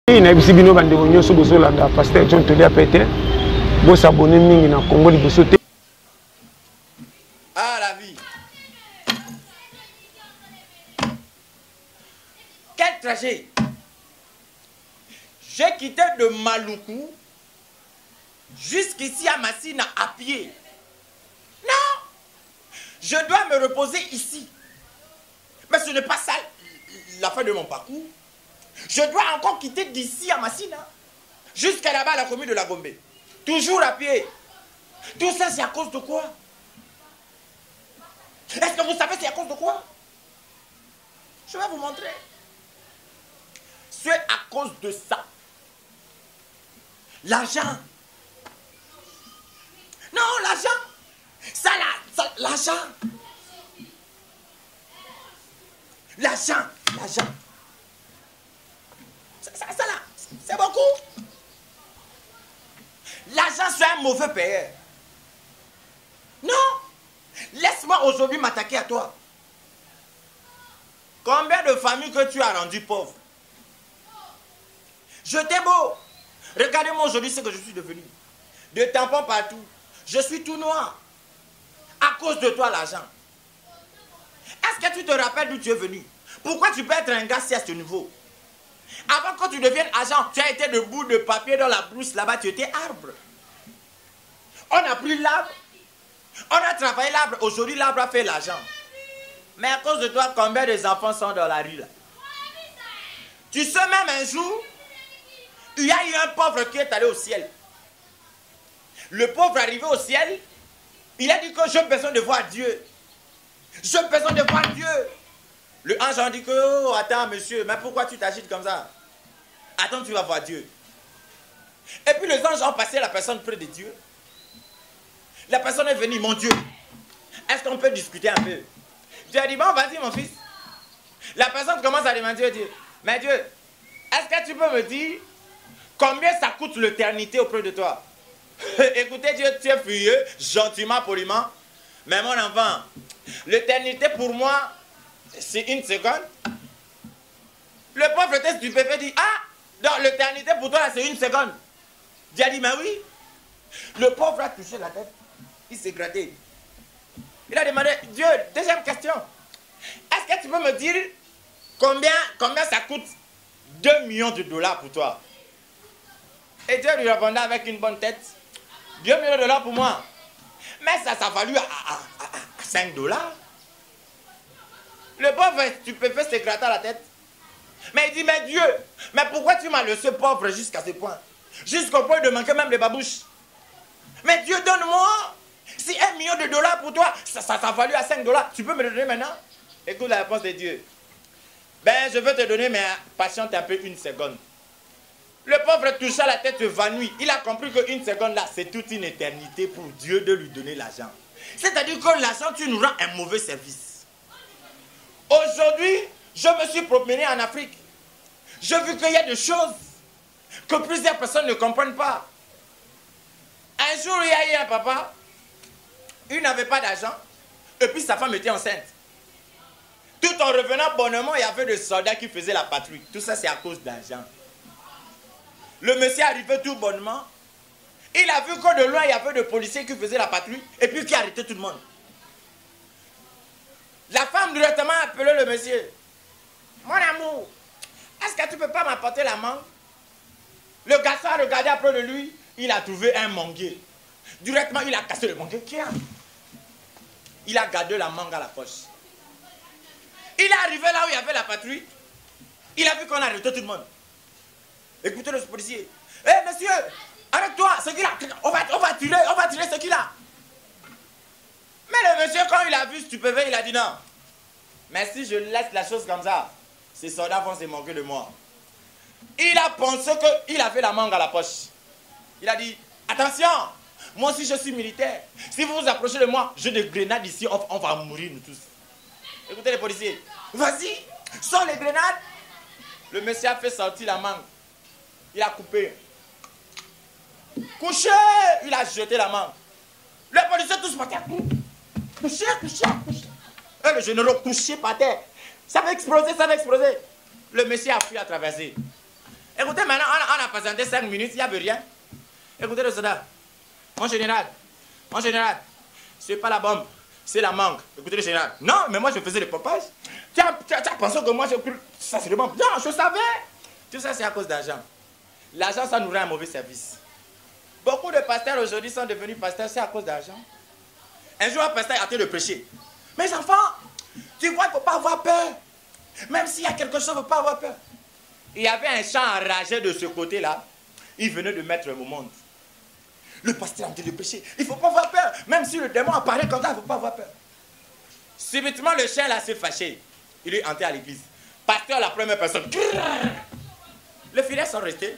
nayebisi bino bandeko nyonso bozolanda Pasteur John Tolia Pété bosabone mingi na Congo liboso te. Ah la vie. Quel trajet. J'ai quitté de Maluku jusqu'ici à Massina à pied. Non. Je dois me reposer ici. Mais ce n'est pas ça la fin de mon parcours. Je dois encore quitter d'ici à Massina jusqu'à là-bas à la commune de la Gombe. Toujours à pied. Tout ça, c'est à cause de quoi? Est-ce que vous savez c'est à cause de quoi? Je vais vous montrer. C'est à cause de ça. L'argent. Non, l'argent. Ça là, l'argent. L'argent. L'argent. Ça là, c'est beaucoup. L'argent, c'est un mauvais payeur. Non. Laisse-moi aujourd'hui m'attaquer à toi. Combien de familles que tu as rendues pauvres? Je t'ai beau. Regardez-moi aujourd'hui ce que je suis devenu. De tampons partout. Je suis tout noir. À cause de toi, l'argent. Est-ce que tu te rappelles d'où tu es venu? Pourquoi tu peux être un gars si à ce niveau? Avant que tu deviennes agent, tu as été debout de papier dans la brousse. Là-bas, tu étais arbre. On a pris l'arbre. On a travaillé l'arbre. Aujourd'hui, l'arbre a fait l'argent. Mais à cause de toi, combien des enfants sont dans la rue là? Tu sais même un jour, il y a eu un pauvre qui est allé au ciel. Le pauvre arrivé au ciel, il a dit que j'ai besoin de voir Dieu. J'ai besoin de voir Dieu. Le ange a dit que, oh, attends monsieur, mais pourquoi tu t'agites comme ça? Attends, tu vas voir Dieu. Et puis les anges ont passé la personne près de Dieu. La personne est venue, mon Dieu, est-ce qu'on peut discuter un peu? Dieu a dit, bon, vas-y mon fils. La personne commence à demander à Dieu, mais Dieu, est-ce que tu peux me dire combien ça coûte l'éternité auprès de toi? Écoutez Dieu, tu es furieux, gentiment, poliment. Mais mon enfant, l'éternité pour moi, c'est une seconde. Le pauvre était stupéfait, dit, ah, donc l'éternité pour toi, c'est une seconde. Dieu a dit, mais oui. Le pauvre a touché la tête. Il s'est gratté. Il a demandé, Dieu, deuxième question. Est-ce que tu peux me dire combien ça coûte 2 millions de dollars pour toi? Et Dieu lui répondait avec une bonne tête, 2 millions de dollars pour moi. Mais ça a valu à 5 dollars. Le pauvre stupéfait s'est gratté à la tête. Mais il dit, mais Dieu, mais pourquoi tu m'as laissé pauvre jusqu'à ce point? Jusqu'au point de manquer même les babouches. Mais Dieu, donne-moi. Si 1 million de dollars pour toi, ça a valu à 5 dollars, tu peux me le donner maintenant? Écoute la réponse de Dieu. Ben, je veux te donner, mais patiente un peu une seconde. Le pauvre toucha la tête évanouie. Il a compris qu'une seconde là, c'est toute une éternité pour Dieu de lui donner l'argent. C'est-à-dire que l'argent, tu nous rends un mauvais service. Aujourd'hui, je me suis promené en Afrique. J'ai vu qu'il y a des choses que plusieurs personnes ne comprennent pas. Un jour, il y a eu un papa, il n'avait pas d'argent, et puis sa femme était enceinte. Tout en revenant bonnement, il y avait des soldats qui faisaient la patrouille. Tout ça, c'est à cause d'argent. Le monsieur arrivait tout bonnement. Il a vu que de loin, il y avait des policiers qui faisaient la patrouille, et puis qui arrêtaient tout le monde. La femme directement a appelé le monsieur. Mon amour, est-ce que tu ne peux pas m'apporter la mangue? Le garçon a regardé après de lui, il a trouvé un manguier. Directement, il a cassé le manguier. Il a gardé la mangue à la poche. Il est arrivé là où il y avait la patrouille. Il a vu qu'on a arrêté tout le monde. Écoutez le policier. Hé monsieur, arrête-toi, c'est qui là? On va tirer ce qui là. Mais le monsieur, quand il a vu stupéfait, il a dit non. Mais si je laisse la chose comme ça, ces soldats vont se moquer de moi. Il a pensé qu'il avait la mangue à la poche. Il a dit, attention, moi aussi je suis militaire. Si vous vous approchez de moi, j'ai des grenades ici, on va mourir nous tous. Écoutez les policiers, vas-y, sors les grenades. Le monsieur a fait sortir la mangue. Il a coupé. Couché, il a jeté la mangue. Les policiers tous par terre. Couché. Et le général couché par terre. Ça va exploser. Le monsieur a fui à traverser. Écoutez, maintenant, on a présenté 5 minutes, il n'y avait rien. Écoutez le soldat. Mon général, c'est pas la bombe, c'est la mangue. Écoutez le général. Non, mais moi je faisais le pompage. Tu as pensé que moi j'ai cru ça c'est le bombe. Non, je savais. Tout ça c'est à cause d'argent. L'argent ça nous rend un mauvais service. Beaucoup de pasteurs aujourd'hui sont devenus pasteurs, c'est à cause d'argent. Un jour un pasteur a arrêté de prêcher. Mes enfants, tu vois, il ne faut pas avoir peur. Même s'il y a quelque chose, il ne faut pas avoir peur. Il y avait un chant enragé de ce côté-là. Il venait de mettre au monde. Le pasteur a arrêté de prêcher. Il ne faut pas avoir peur. Même si le démon apparaît comme ça, il ne faut pas avoir peur. Subitement, le chien là s'est fâché. Il est entré à l'église. Pasteur, la première personne. Les fidèles sont restés.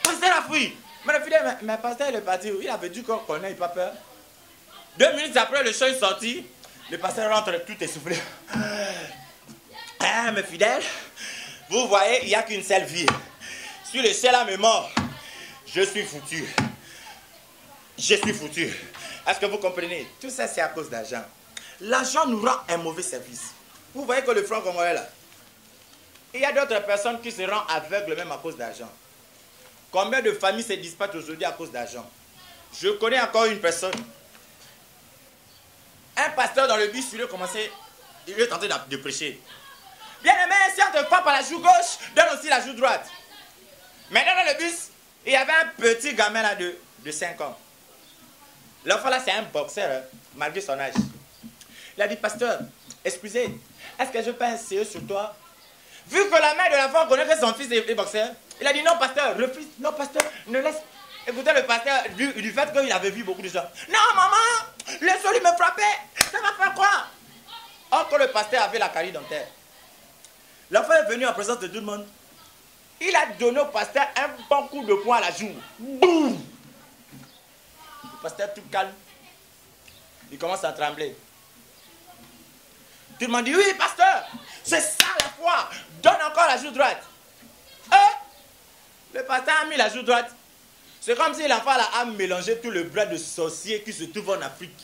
Pasteur a fui. Mais le fidèle, mais pasteur, il est parti. Il avait dit qu'on n'ait pas peur. 2 minutes après, le chien est sorti. Le pasteur rentre tout essoufflé. Ah, mes fidèles, vous voyez, il n'y a qu'une seule vie. Si le ciel là me mord, je suis foutu. Je suis foutu. Est-ce que vous comprenez? Tout ça, c'est à cause d'argent. L'argent nous rend un mauvais service. Vous voyez que le franc congolais là, il y a d'autres personnes qui se rendent aveugles même à cause d'argent. Combien de familles se dispatchent aujourd'hui à cause d'argent? Je connais encore une personne. Un pasteur dans le bus, il est tenté de prêcher. Bien aimé, si on te frappe à la joue gauche, donne aussi la joue droite. Maintenant dans le bus, il y avait un petit gamin là de 5 ans. L'enfant là, c'est un boxeur, hein, malgré son âge. Il a dit, pasteur, excusez, est-ce que je peux un CE sur toi? Vu que la mère de l'enfant connaît que son fils est boxeur, il a dit, non pasteur, refuse, non pasteur, ne laisse. Écoutez le pasteur, du fait qu'il avait vu beaucoup de gens. Non maman, laisse-lui me frapper, ça va faire quoi? Or que le pasteur avait la carie dentaire. L'enfant est venu en présence de tout le monde. Il a donné au pasteur un bon coup de poing à la joue. Boum! Le pasteur tout calme. Il commence à trembler. Tout le monde dit, oui pasteur, c'est ça la foi. Donne encore la joue droite. Le pasteur a mis la joue droite. C'est comme si l'enfant a mélangé tout le bras de sorcier qui se trouve en Afrique.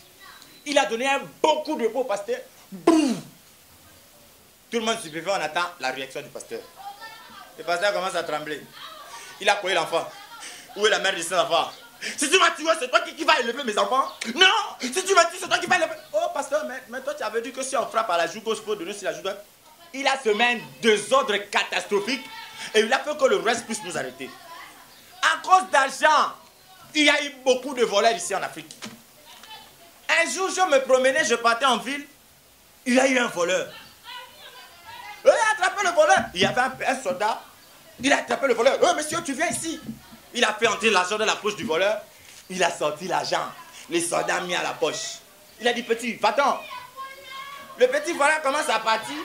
Il a donné un bon coup de poing au pasteur. Boum! Tout le monde stupéfait, on attend la réaction du pasteur. Le pasteur commence à trembler. Il a collé l'enfant. Où est la mère de cet enfant? Si tu m'as tué, c'est toi qui vas élever mes enfants? Non! Si tu m'as tué, c'est toi qui vas élever. Oh pasteur, mais toi tu avais dit que si on frappe à la joue gauche, il faut donner sur la joue droite. Il a semé un désordre catastrophique et il a fait que le reste puisse nous arrêter. À cause d'argent, il y a eu beaucoup de voleurs ici en Afrique. Un jour, je me promenais, je partais en ville, il y a eu un voleur. Il a attrapé le voleur. Il y avait un soldat. Il a attrapé le voleur. Oh, monsieur, tu viens ici. Il a fait entrer l'argent dans la poche du voleur. Il a sorti l'argent. Les soldats ont mis à la poche. Il a dit, petit, va-t'en. Le petit voleur commence à partir.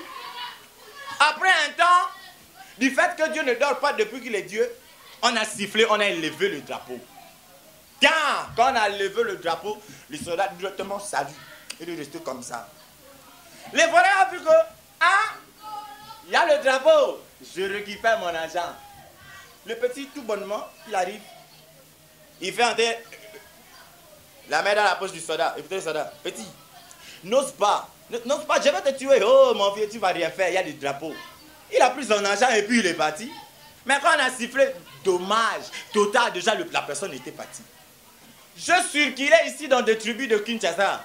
Après un temps, du fait que Dieu ne dort pas depuis qu'il est Dieu, on a sifflé, on a élevé le drapeau. Tiens, quand on a levé le drapeau, les soldats directement saluent. Il est resté comme ça. Les voleurs ont vu que, il y a le drapeau, je récupère mon argent. Le petit, tout bonnement, il arrive. Il fait entrer la main dans la poche du soldat. Écoutez le soldat, petit, n'ose pas, je vais te tuer. Oh mon vieux, tu vas rien faire, il y a du drapeau. Il a pris son argent et puis il est parti. Mais quand on a sifflé, dommage, total, déjà la personne était partie. Je circulais ici dans des tribus de Kinshasa.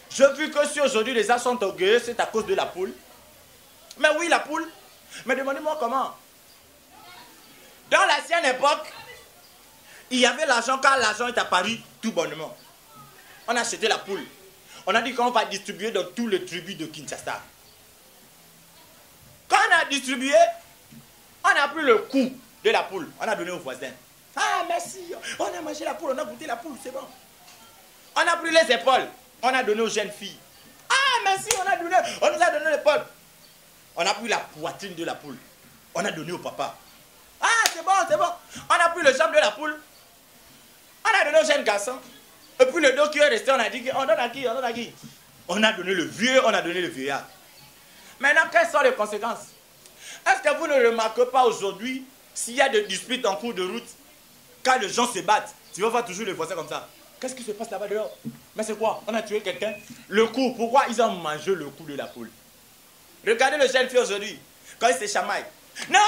Je vu que si aujourd'hui les gens sont orgueilleux, c'est à cause de la poule. Mais oui, la poule. Mais demandez-moi comment. Dans l'ancienne époque, il y avait l'argent quand l'argent est apparu tout bonnement. On a acheté la poule. On a dit qu'on va distribuer dans tous les tribus de Kinshasa. Quand on a distribué, on a pris le coût de la poule. On a donné aux voisins. Ah, merci. On a mangé la poule, on a goûté la poule, c'est bon. On a pris les épaules. On a donné aux jeunes filles. Ah, merci, on nous a donné l'épaule. On a pris la poitrine de la poule. On a donné au papa. Ah, c'est bon, c'est bon. On a pris le jambe de la poule. On a donné aux jeunes garçons. Et puis le dos qui est resté, on a dit, on donne à qui, on donne à qui? On a donné le vieux, on a donné le vieillard. Maintenant, quelles sont les conséquences? Est-ce que vous ne remarquez pas aujourd'hui, s'il y a des disputes en cours de route, quand les gens se battent, tu vas voir toujours les voisins comme ça. Qu'est-ce qui se passe là-bas dehors? Mais c'est quoi? On a tué quelqu'un? Le coup, pourquoi ils ont mangé le coup de la poule? Regardez le jeune fille aujourd'hui, quand il se chamaille. Non,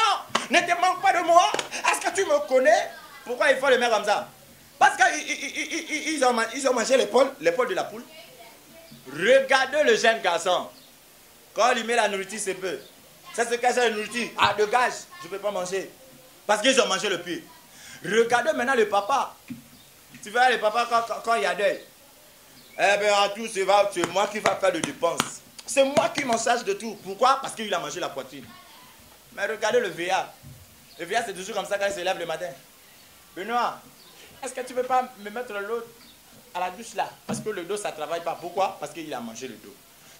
ne te manque pas de moi. Est-ce que tu me connais? Pourquoi il faut le mettre comme ça? Parce qu'ils ont mangé l'épaule de la poule. Regardez le jeune garçon. Quand il met la nourriture, c'est peu. Ça se cache la nourriture. Ah, de gage, je ne peux pas manger. Parce qu'ils ont mangé le pied. Regardez maintenant le papa. Tu vois le papa quand il y a deuil. Eh bien, en tout, c'est moi qui va faire de dépenses. C'est moi qui m'en charge de tout. Pourquoi? Parce qu'il a mangé la poitrine. Mais regardez le vieillard. Le vieillard, c'est toujours comme ça quand il se lève le matin. Benoît, est-ce que tu ne peux pas me mettre l'eau à la douche là? Parce que le dos, ça ne travaille pas. Pourquoi? Parce qu'il a mangé le dos.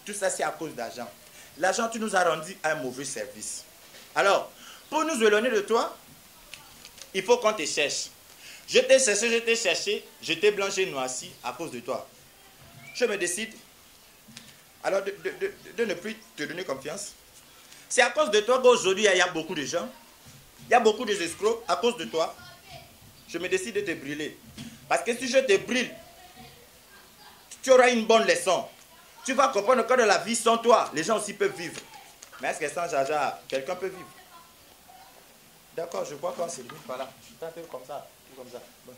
Tout ça, c'est à cause d'argent. L'argent, tu nous as rendu un mauvais service. Alors, pour nous éloigner de toi, il faut qu'on te cherche. Je t'ai cherché, je t'ai blanchi noirci à cause de toi. Je me décide alors de ne plus te donner confiance. C'est à cause de toi qu'aujourd'hui, il y a beaucoup de gens, il y a beaucoup d'escrocs à cause de toi. Je me décide de te brûler. Parce que si je te brûle, tu auras une bonne leçon. Tu vas comprendre que dans la vie, sans toi, les gens aussi peuvent vivre. Mais est-ce que sans Jaja, quelqu'un peut vivre? D'accord, je crois qu'on se limite par là. Je t'appelle comme ça. Bon.